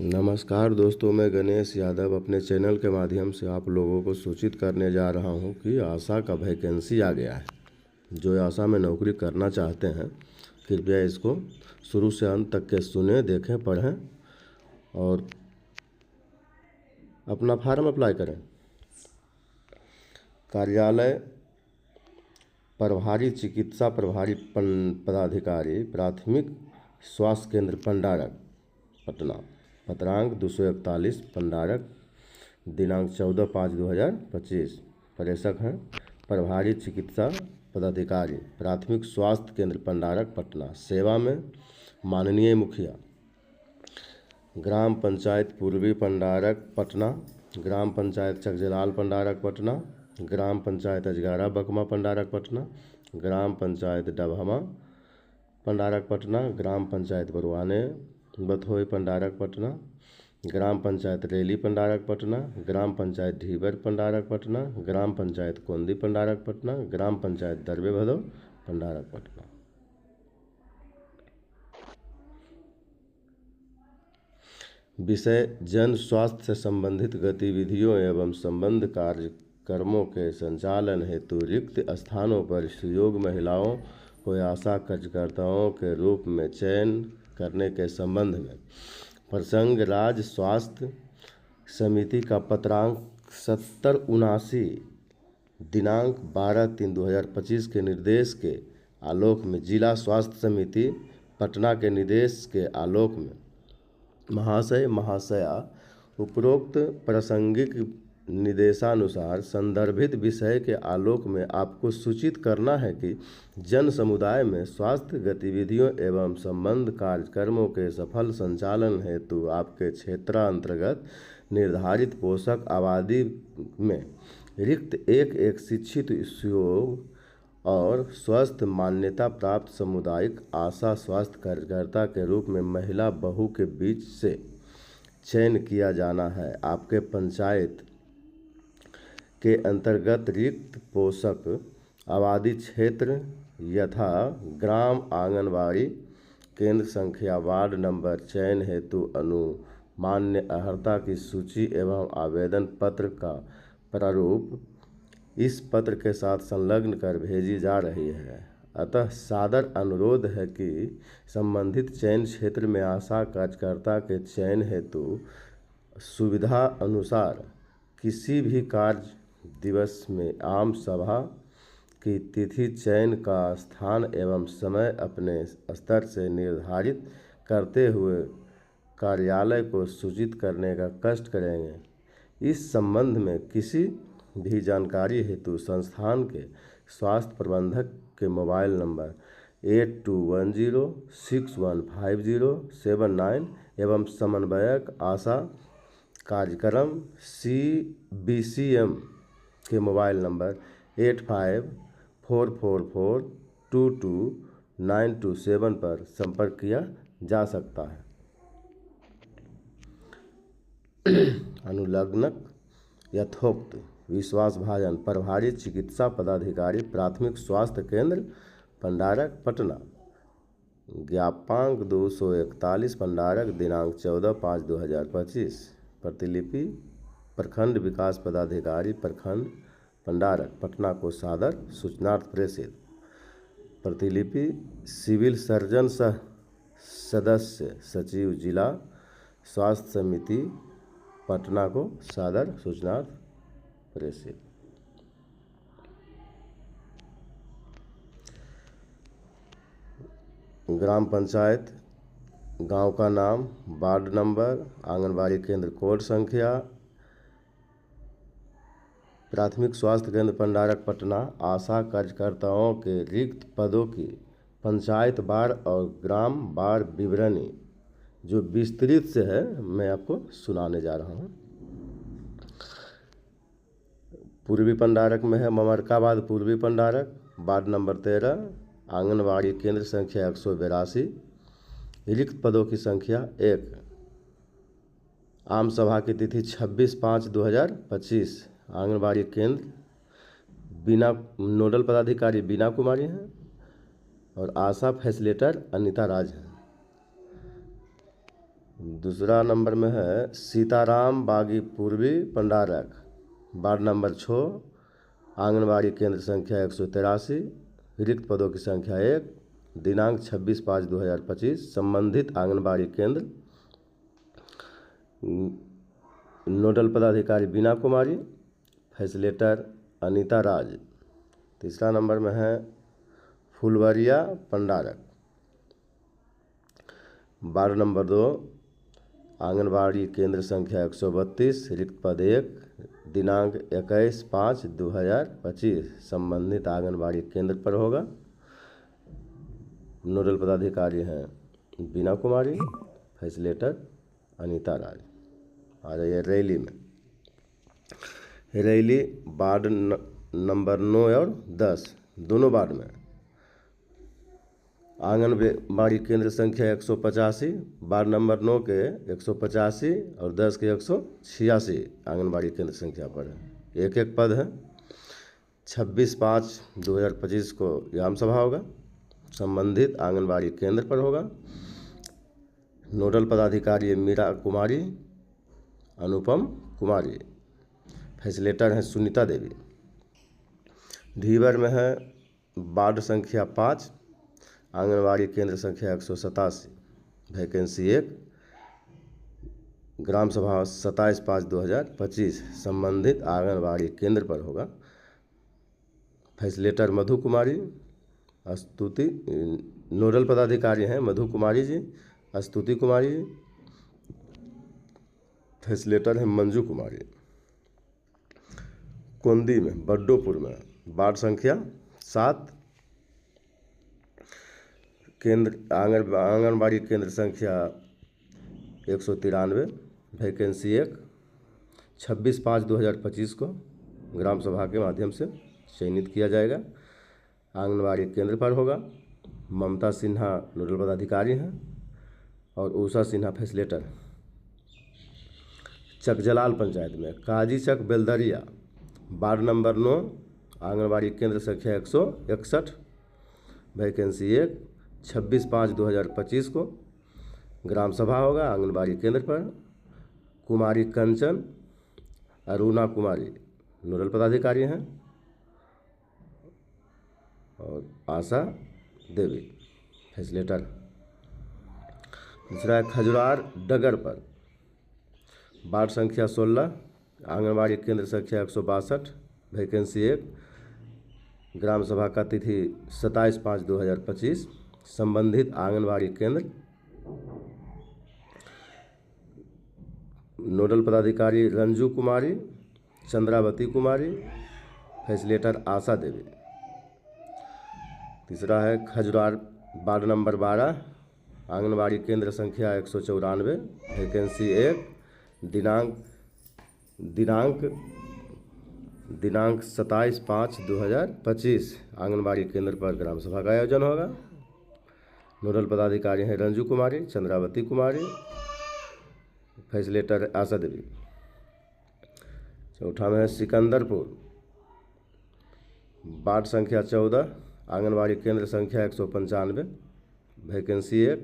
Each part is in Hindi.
नमस्कार दोस्तों, मैं गणेश यादव अपने चैनल के माध्यम से आप लोगों को सूचित करने जा रहा हूं कि आशा का वैकेंसी आ गया है। जो आशा में नौकरी करना चाहते हैं कृपया इसको शुरू से अंत तक के सुने, देखें, पढ़ें और अपना फार्म अप्लाई करें। कार्यालय प्रभारी चिकित्सा प्रभारी पदाधिकारी प्राथमिक स्वास्थ्य केंद्र पंडारक पटना, पत्रांक 241 पंडारक, दिनांक 14/5/2025। प्रेषक हैं प्रभारी चिकित्सा पदाधिकारी प्राथमिक स्वास्थ्य केंद्र पंडारक पटना। सेवा में माननीय मुखिया ग्राम पंचायत पूर्वी पंडारक पटना, ग्राम पंचायत चकजलाल पंडारक पटना, ग्राम पंचायत अजगारा बकमा पंडारक पटना, ग्राम पंचायत डभमा पंडारक पटना, ग्राम पंचायत बरुआने बथोई पंडारक पटना, ग्राम पंचायत रेली पंडारक पटना, ग्राम पंचायत ढीबर पंडारक पटना, ग्राम पंचायत कोंदी पंडारक पटना, ग्राम पंचायत दरबे भदो पंडारक पटना। विषय जन स्वास्थ्य से संबंधित गतिविधियों एवं संबंध कार्यक्रमों के संचालन हेतु रिक्त स्थानों पर सुयोग्य महिलाओं को आशा कार्यकर्ताओं के रूप में चयन करने के संबंध में प्रसंग राज्य स्वास्थ्य समिति का पत्रांक 7079 दिनांक 12/3/2025 के निर्देश के आलोक में जिला स्वास्थ्य समिति पटना के निर्देश के आलोक में महाशय महाशया उपरोक्त प्रासंगिक निर्देशानुसार संदर्भित विषय के आलोक में आपको सूचित करना है कि जन समुदाय में स्वास्थ्य गतिविधियों एवं संबंध कार्यक्रमों के सफल संचालन हेतु आपके क्षेत्रांतर्गत निर्धारित पोषक आबादी में रिक्त एक शिक्षित सुयोग्य और स्वस्थ मान्यता प्राप्त सामुदायिक आशा स्वास्थ्य कार्यकर्ता के रूप में महिला बहु के बीच से चयन किया जाना है। आपके पंचायत के अंतर्गत रिक्त पोषक आबादी क्षेत्र यथा ग्राम आंगनबाड़ी केंद्र संख्या वार्ड नंबर चयन हेतु अनुमान्य अर्हता की सूची एवं आवेदन पत्र का प्रारूप इस पत्र के साथ संलग्न कर भेजी जा रही है। अतः सादर अनुरोध है कि संबंधित चयन क्षेत्र में आशा कार्यकर्ता के चयन हेतु सुविधा अनुसार किसी भी कार्य दिवस में आम सभा की तिथि, चयन का स्थान एवं समय अपने स्तर से निर्धारित करते हुए कार्यालय को सूचित करने का कष्ट करेंगे। इस संबंध में किसी भी जानकारी हेतु संस्थान के स्वास्थ्य प्रबंधक के मोबाइल नंबर 8210615079 एवं समन्वयक आशा कार्यक्रम CBCM के मोबाइल नंबर 8544422927 पर संपर्क किया जा सकता है। अनुलग्नक यथोक्त विश्वासभाजन प्रभारी चिकित्सा पदाधिकारी प्राथमिक स्वास्थ्य केंद्र पंडारक पटना, ज्ञापांक 241 पंडारक, दिनांक 14/5/2025। प्रतिलिपि प्रखंड विकास पदाधिकारी प्रखंड पंडारक पटना को सादर सूचनार्थ प्रेषित। प्रतिलिपि सिविल सर्जन सह सदस्य सचिव जिला स्वास्थ्य समिति पटना को सादर सूचनार्थ प्रेषित। ग्राम पंचायत, गांव का नाम, वार्ड नंबर, आंगनबाड़ी केंद्र कोड संख्या, प्राथमिक स्वास्थ्य केंद्र पंडारक पटना, आशा कार्यकर्ताओं के रिक्त पदों की पंचायत बार और ग्राम बार विवरणी जो विस्तृत से है मैं आपको सुनाने जा रहा हूँ। पूर्वी पंडारक में है ममरकाबाद पूर्वी पंडारक, वार्ड नंबर 13, आंगनबाड़ी केंद्र संख्या 182, रिक्त पदों की संख्या 1। आम सभा की तिथि 26/5/2025। आंगनबाड़ी केंद्र बीना नोडल पदाधिकारी बीना कुमारी हैं और आशा फैसिलिटेटर अनीता राज हैं। दूसरा नंबर में है सीताराम बागी पूर्वी पंडारक, वार्ड नंबर 6, आंगनबाड़ी केंद्र संख्या 183, रिक्त पदों की संख्या 1, दिनांक 26/5/2025। संबंधित आंगनबाड़ी केंद्र नोडल पदाधिकारी बीना कुमारी, फैसिलेटर अनीता राज। तीसरा नंबर में है फुलवरिया पंडारक, वार्ड नंबर 2, आंगनबाड़ी केंद्र संख्या 132, रिक्त पद 1, दिनांक 21/5/2025। संबंधित आंगनबाड़ी केंद्र पर होगा। नोडल पदाधिकारी हैं बीना कुमारी, फैसिलेटर अनीता राज। आ जाइए रैली में। रैली वार्ड नंबर 9 और 10 दोनों वार्ड में। आंगनबाड़ी केंद्र संख्या 185, वार्ड नंबर 9 के 185 और 10 के 186 आंगनबाड़ी केंद्र संख्या पर है। एक एक पद है। 26/5/2025 को ग्राम सभा होगा। संबंधित आंगनबाड़ी केंद्र पर होगा। नोडल पदाधिकारी मीरा कुमारी, अनुपम कुमारी, फैसिलेटर हैं सुनीता देवी। ढीवर में है वार्ड संख्या 5, आंगनबाड़ी केंद्र संख्या 187, वैकेंसी 1, ग्राम सभा 27/5/2025। संबंधित आंगनबाड़ी केंद्र पर होगा। फैसिलेटर मधु कुमारी, स्तुति। नोडल पदाधिकारी हैं मधु कुमारी जी, स्तुति कुमारी, फैसिलेटर हैं मंजू कुमारी। कोंदी में बड्डोपुर में वार्ड संख्या 7, केंद्र आंगनबाड़ी केंद्र संख्या 193, वैकेंसी 1, 26/5/2025 को ग्राम सभा के माध्यम से चयनित किया जाएगा। आंगनबाड़ी केंद्र पर होगा। ममता सिन्हा नोडल पदाधिकारी हैं और उषा सिन्हा फैसिलेटर। चकजलाल पंचायत में काजी चक बेलदरिया, वार्ड नंबर 9, आंगनबाड़ी केंद्र संख्या 161, वैकेंसी 1, 26/5/2025 को ग्राम सभा होगा आंगनबाड़ी केंद्र पर। कुमारी कंचन अरुणा कुमारी नोडल पदाधिकारी हैं और आशा देवी फैसिलेटर। दूसरा है खजुरार डगर पर, वार्ड संख्या 16, आंगनबाड़ी केंद्र संख्या 162, वैकेंसी 1, ग्राम सभा का तिथि 27/5/2025। संबंधित आंगनबाड़ी केंद्र नोडल पदाधिकारी रंजू कुमारी, चंद्रावती कुमारी, फैसिलेटर आशा देवी। तीसरा है खजुरार वार्ड नंबर 12, आंगनबाड़ी केंद्र संख्या 194, वैकेंसी 1, दिनांक 27/5/2025। आंगनबाड़ी केंद्र पर ग्राम सभा का आयोजन होगा। नोडल पदाधिकारी हैं रंजू कुमारी, चंद्रावती कुमारी, फैसिलेटर आशा देवी। चौथा में है सिकंदरपुर, वार्ड संख्या 14, आंगनबाड़ी केंद्र संख्या 195, वैकेंसी 1,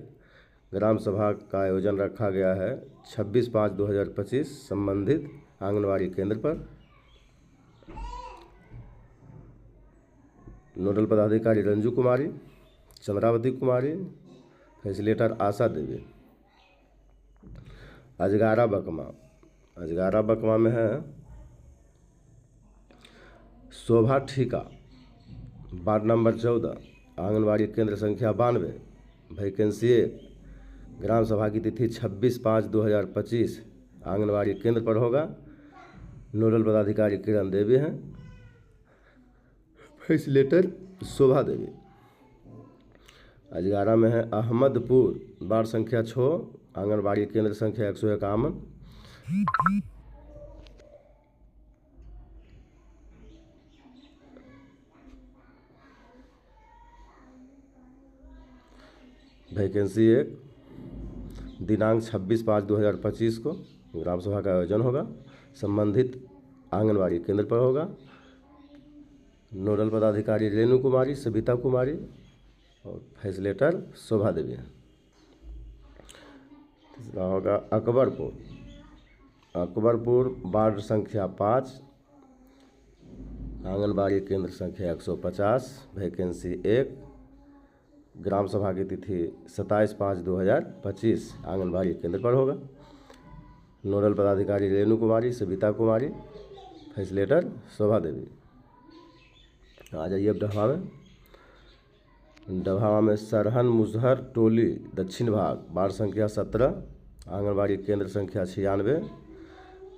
ग्राम सभा का आयोजन रखा गया है 26/5/2025। संबंधित आंगनबाड़ी केंद्र पर। नोडल पदाधिकारी रंजू कुमारी, चंद्रावती कुमारी, फैसिलेटर आशा देवी। अजगारा बकमा में है शोभा ठीका, वार्ड नंबर 14, आंगनबाड़ी केंद्र संख्या 92, वैकेंसी 1, ग्राम सभा की तिथि 26/5/2025। आंगनबाड़ी केंद्र पर होगा। नोडल पदाधिकारी किरण देवी हैं, फैसिलेटर शोभा देवी। अजगारा में है अहमदपुर, वार्ड संख्या 6, आंगनबाड़ी केंद्र संख्या 151, वैकेंसी 1, दिनांक 26/5/2025 को ग्राम सभा का आयोजन होगा। संबंधित आंगनबाड़ी केंद्र पर होगा। नोडल पदाधिकारी रेणु कुमारी, सविता कुमारी और फैसिलेटर शोभा देवी हैं। तीसरा होगा अकबरपुर। अकबरपुर वार्ड संख्या 5, आंगनबाड़ी केंद्र संख्या 150, वैकेंसी 1, ग्राम सभा की तिथि 27/5/2025 आंगनबाड़ी केंद्र पर होगा। नोडल पदाधिकारी रेणु कुमारी, सविता कुमारी, फैसिलेटर शोभा देवी। आ जाइए अब डभा में। डभा में सरहन मुजहर टोली दक्षिण भाग, वार्ड संख्या 17, आंगनबाड़ी केंद्र संख्या 96,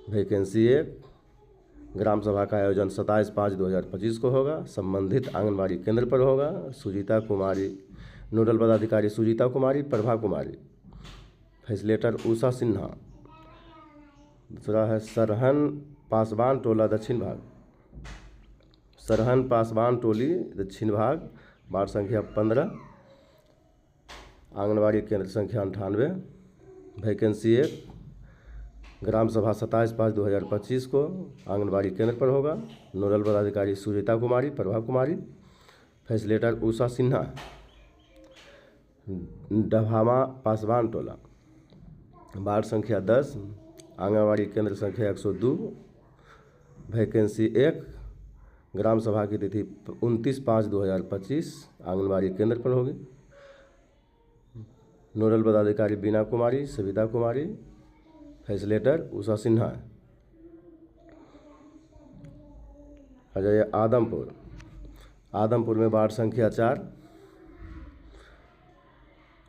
वैकेंसी 1, ग्राम सभा का आयोजन 27/5/2025 को होगा। संबंधित आंगनबाड़ी केंद्र पर होगा। सुजीता कुमारी, नोडल पदाधिकारी सुजीता कुमारी, प्रभा कुमारी, फैसिलेटर उषा सिन्हा। दूसरा है सरहन पासवान टोला दक्षिण भाग, सरहन पासवान टोली दक्षिण भाग, वार्ड संख्या 15, आंगनबाड़ी केंद्र संख्या 98, वैकेंसी 1, ग्राम सभा 27/5/2025 को आंगनबाड़ी केंद्र पर होगा। नोडल पदाधिकारी सुजीता कुमारी, प्रभा कुमारी, फैसिलेटर उषा सिन्हा। डभामा पासवान टोला, वार्ड संख्या 10, आंगनबाड़ी केंद्र संख्या 102, वैकेंसी 1, ग्राम सभा की तिथि 29/5/2025 आंगनबाड़ी केंद्र पर होगी। नोडल पदाधिकारी बीना कुमारी, सविता कुमारी, फैसिलेटर उषा सिन्हा। आ जाइए आदमपुर। आदमपुर में वार्ड संख्या 4,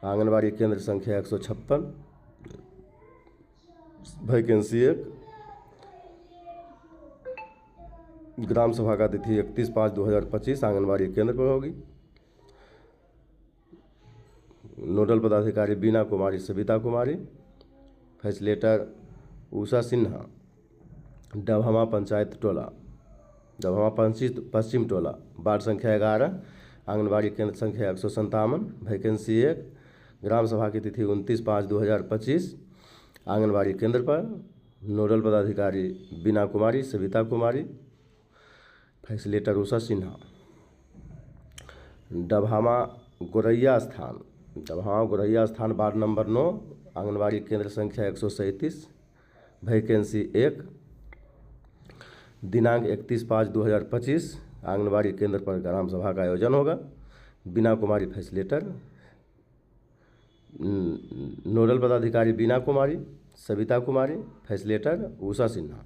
आंगनबाड़ी केंद्र संख्या 156, वैकेंसी 1, ग्राम सभा का तिथि 31/5/2025 आंगनबाड़ी केंद्र पर होगी। नोडल पदाधिकारी बीना कुमारी, सविता कुमारी, फैसिलेटर उषा सिन्हा। डभमा पंचायत टोला, डभमा पश्चिम टोला, वार्ड संख्या 11, आंगनबाड़ी केंद्र संख्या 157, वैकेंसी 1, ग्राम सभा की तिथि 29/5/2025 आंगनबाड़ी केंद्र पर। नोडल पदाधिकारी बीना कुमारी, सविता कुमारी, फैसिलेटर उषा सिन्हा। डभामा गोरैया स्थान, डभामा गोरैया स्थान, वार्ड नंबर 9, आंगनबाड़ी केंद्र संख्या 137, वैकेंसी 1, दिनांक 31/5/2025 आंगनबाड़ी केंद्र पर ग्राम सभा का आयोजन होगा। बीना कुमारी फैसिलेटर। नोडल पदाधिकारी बीना कुमारी, सविता कुमारी, फैसिलेटर उषा सिन्हा।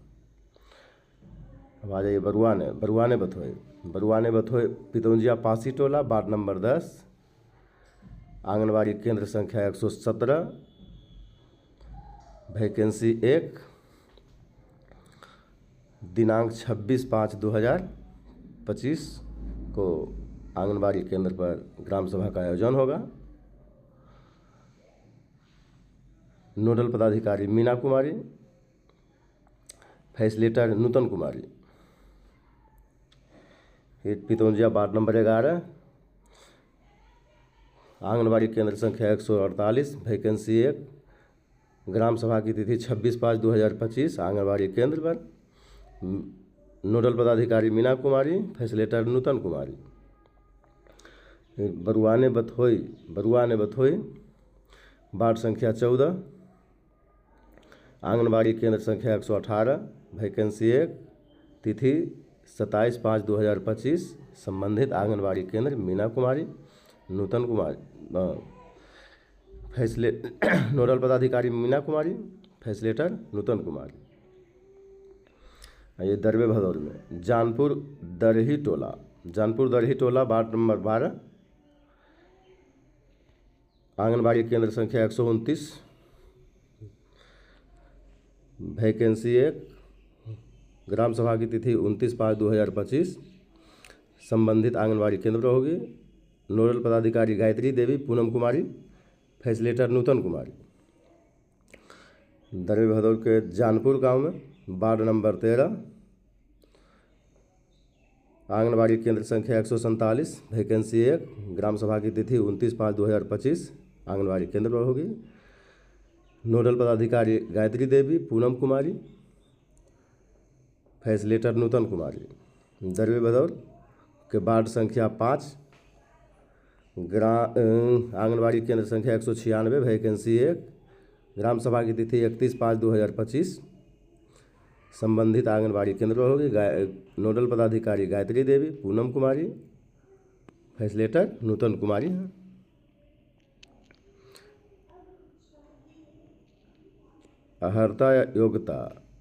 अब आ जाइए बरुआने। बरुआने बथोई, बरुआने बथोई पितौंजिया पासी टोला, वार्ड नंबर 10, आंगनबाड़ी केंद्र संख्या 117, वैकेंसी 1, दिनांक 26/5/2025 को आंगनबाड़ी केंद्र पर ग्राम सभा का आयोजन होगा। नोडल पदाधिकारी मीना कुमारी, फैसिलेटर नूतन कुमारी। पितौंजिया वार्ड नंबर 11, आंगनबाड़ी केंद्र संख्या 148, वैकेंसी 1, ग्राम सभा की तिथि 26/5/2025 आंगनबाड़ी केंद्र पर। नोडल पदाधिकारी मीना कुमारी, फैसिलेटर नूतन कुमारी। बरुआने बथोई, बरुआने बथोई, वार्ड संख्या 14, आंगनबाड़ी केंद्र संख्या 118, वैकेंसी 1, तिथि 27/5/2025 संबंधित आंगनबाड़ी केंद्र मीना कुमारी, नूतन कुमारी, नोडल पदाधिकारी मीना कुमारी, फैसिलेटर नूतन कुमारी। ये दरबे भदौर में जानपुर दरही टोला, जानपुर दरही टोला, वार्ड नंबर 12, आंगनबाड़ी केंद्र संख्या 129, वैकेंसी 1, ग्राम सभा की तिथि 29/5/2025 संबंधित आंगनबाड़ी केंद्र पर होगी। नोडल पदाधिकारी गायत्री देवी, पूनम कुमारी, फैसिलेटर नूतन कुमारी। दरबे भदौर के जानपुर गांव में वार्ड नंबर 13, आंगनबाड़ी केंद्र संख्या 147, वैकेंसी 1, ग्राम सभा की तिथि 29/5/2025 आंगनबाड़ी केंद्र पर होगी। नोडल पदाधिकारी गायत्री देवी, पूनम कुमारी, फैसिलेटर नूतन कुमारी। दरबे भदौर के वार्ड संख्या 5, आंगनबाड़ी केंद्र संख्या 196, वैकेंसी 1, ग्राम सभा की तिथि 31/5/2025। संबंधित आंगनबाड़ी केंद्र होगी नोडल पदाधिकारी गायत्री देवी, पूनम कुमारी, फैसिलेटर नूतन कुमारी हैं। अर्हता योग्यता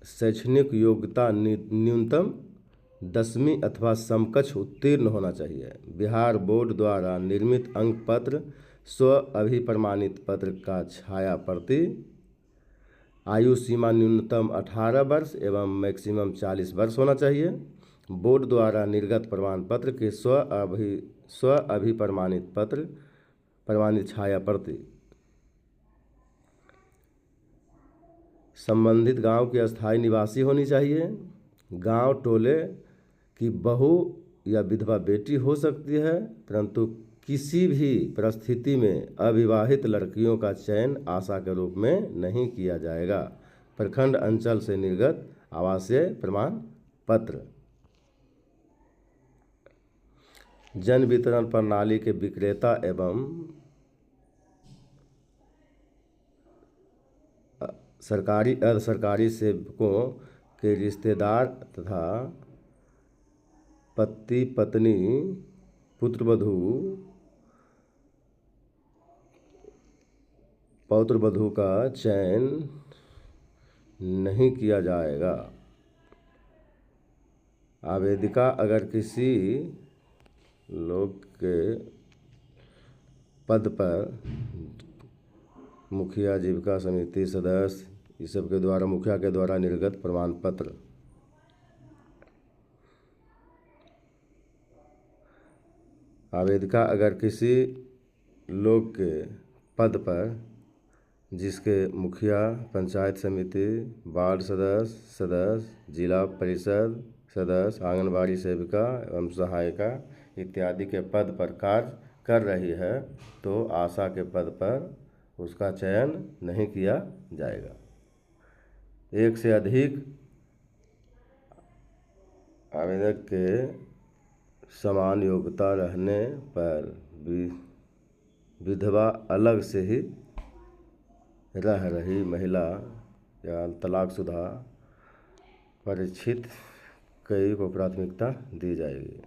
शैक्षणिक योग्यता न्यूनतम 10वीं अथवा समकक्ष उत्तीर्ण होना चाहिए। बिहार बोर्ड द्वारा निर्मित अंक पत्र, स्व अभिप्रमाणित पत्र का छाया प्रति। आयु सीमा न्यूनतम 18 वर्ष एवं मैक्सिमम 40 वर्ष होना चाहिए। बोर्ड द्वारा निर्गत प्रमाण पत्र के स्व अभिप्रमाणित पत्र प्रमाणित छाया प्रति। संबंधित गांव की अस्थायी निवासी होनी चाहिए। गांव टोले की बहू या विधवा बेटी हो सकती है, परंतु किसी भी परिस्थिति में अविवाहित लड़कियों का चयन आशा के रूप में नहीं किया जाएगा। प्रखंड अंचल से निर्गत आवासीय प्रमाण पत्र। जन वितरण प्रणाली के विक्रेता एवं सरकारी अर्ध सरकारी सेवकों के रिश्तेदार तथा पति पत्नी पुत्रवधू पौत्रवधू का चयन नहीं किया जाएगा। आवेदिका अगर किसी लोग के पद पर मुखिया, जीविका समिति सदस्य, इस सब के द्वारा मुखिया के द्वारा निर्गत प्रमाण पत्र। आवेदिका अगर किसी लोग के पद पर जिसके मुखिया, पंचायत समिति, वार्ड सदस्य, जिला परिषद सदस्य, आंगनबाड़ी सेविका एवं सहायिका इत्यादि के पद पर कार्य कर रही है तो आशा के पद पर उसका चयन नहीं किया जाएगा। एक से अधिक आवेदक के समान योग्यता रहने पर विधवा अलग से ही रह रही महिला या तलाकशुदा परिचित कई को प्राथमिकता दी जाएगी।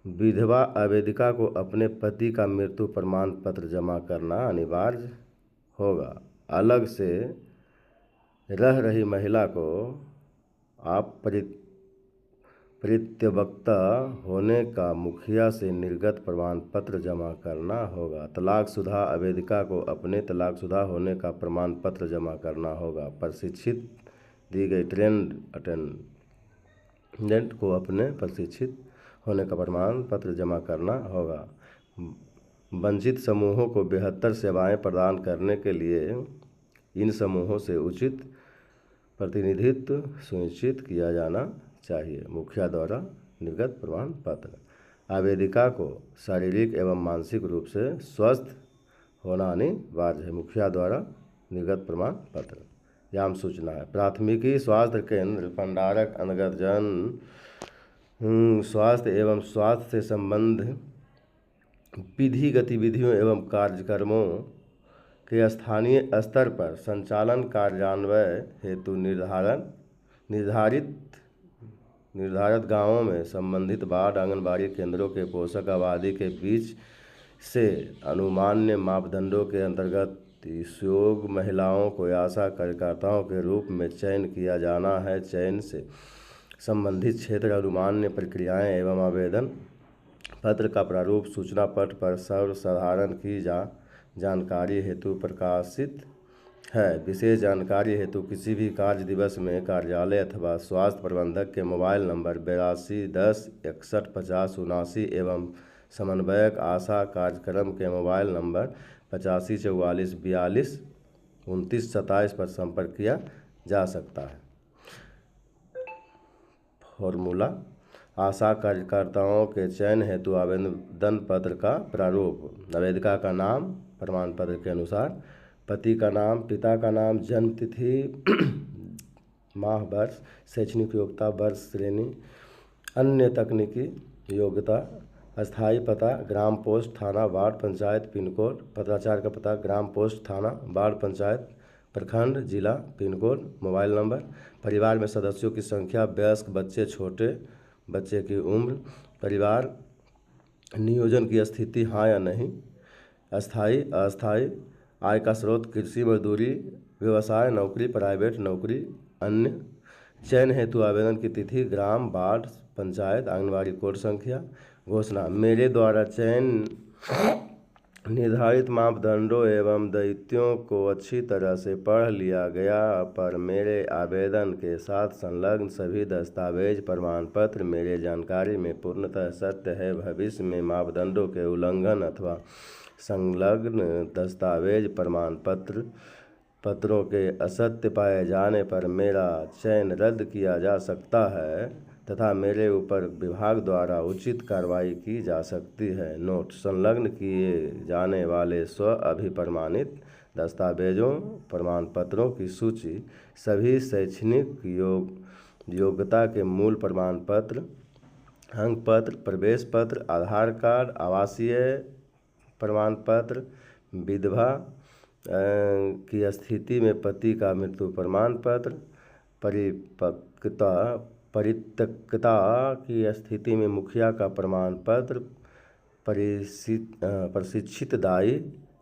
विधवा आवेदिका को अपने पति का मृत्यु प्रमाण पत्र जमा करना अनिवार्य होगा। अलग से रह रही महिला को आप परित्यक्ता होने का मुखिया से निर्गत प्रमाण पत्र जमा करना होगा। तलाकशुदा आवेदिका को अपने तलाकशुदा होने का प्रमाण पत्र जमा करना होगा। प्रशिक्षित दी गई ट्रेंड अटेंडेंट को अपने प्रशिक्षित होने का प्रमाण पत्र जमा करना होगा। वंचित समूहों को बेहतर सेवाएं प्रदान करने के लिए इन समूहों से उचित प्रतिनिधित्व सुनिश्चित किया जाना चाहिए। मुखिया द्वारा निर्गत प्रमाण पत्र। आवेदिका को शारीरिक एवं मानसिक रूप से स्वस्थ होना अनिवार्य है। मुखिया द्वारा निर्गत प्रमाण पत्र। याम सूचना है। प्राथमिकी स्वास्थ्य केंद्र भंडारक अंतर्गत जन स्वास्थ्य एवं स्वास्थ्य से संबंध विधि गतिविधियों एवं कार्यक्रमों के स्थानीय स्तर पर संचालन कार्यान्वयन हेतु निर्धारित गांवों में संबंधित वार्ड आंगनबाड़ी केंद्रों के पोषक आबादी के बीच से अनुमान्य मापदंडों के अंतर्गत योग्य महिलाओं को आशा कार्यकर्ताओं के रूप में चयन किया जाना है। चयन से संबंधित क्षेत्र अनुमान्य प्रक्रियाएं एवं आवेदन पत्र का प्रारूप सूचना पट पर सर्वसाधारण की जानकारी हेतु प्रकाशित है। विशेष जानकारी हेतु किसी भी कार्य दिवस में कार्यालय अथवा स्वास्थ्य प्रबंधक के मोबाइल नंबर 82 10 61 50 79 एवं समन्वयक आशा कार्यक्रम के मोबाइल नंबर 85 44 42 29 27 पर संपर्क किया जा सकता है। फॉर्मूला। आशा कार्यकर्ताओं के चयन हेतु आवेदन पत्र का प्रारूप। आवेदिका का नाम प्रमाण पत्र के अनुसार, पति का नाम, पिता का नाम, जन्म तिथि, माह, वर्ष, शैक्षणिक योग्यता, वर्ष श्रेणी, अन्य तकनीकी योग्यता, अस्थायी पता, ग्राम पोस्ट थाना वार्ड पंचायत पिन कोड, पत्राचार का पता, ग्राम पोस्ट थाना वार्ड पंचायत प्रखंड, जिला, पिन कोड, मोबाइल नंबर, परिवार में सदस्यों की संख्या, वयस्क, बच्चे, छोटे बच्चे की उम्र, परिवार नियोजन की स्थिति हाँ या नहीं, अस्थाई, अस्थाई, आय का स्रोत, कृषि, मजदूरी, व्यवसाय, नौकरी, प्राइवेट नौकरी, अन्य, चयन हेतु आवेदन की तिथि, ग्राम, वार्ड, पंचायत, आंगनबाड़ी कोड संख्या, घोषणा। मेरे द्वारा चयन निर्धारित मापदंडों एवं दायित्वों को अच्छी तरह से पढ़ लिया गया, पर मेरे आवेदन के साथ संलग्न सभी दस्तावेज प्रमाण पत्र मेरे जानकारी में पूर्णतः सत्य है। भविष्य में मापदंडों के उल्लंघन अथवा संलग्न दस्तावेज प्रमाण पत्रों के असत्य पाए जाने पर मेरा चयन रद्द किया जा सकता है तथा मेरे ऊपर विभाग द्वारा उचित कार्रवाई की जा सकती है। नोट: संलग्न किए जाने वाले स्व अभिप्रमाणित दस्तावेजों प्रमाण पत्रों की सूची सभी शैक्षणिक योग्यता के मूल प्रमाण पत्र, अंक पत्र, प्रवेश पत्र, आधार कार्ड, आवासीय प्रमाण पत्र, विधवा की स्थिति में पति का मृत्यु प्रमाण पत्र, परित्यक्तता की स्थिति में मुखिया का प्रमाण पत्र, प्रशिक्षित दाई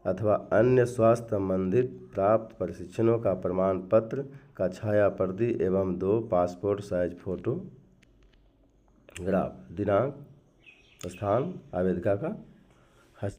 अथवा अन्य स्वास्थ्य संबंधित प्राप्त प्रशिक्षणों का प्रमाण पत्र का छाया प्रति एवं 2 पासपोर्ट साइज फोटोग्राफ। दिनांक, स्थान, आवेदिका का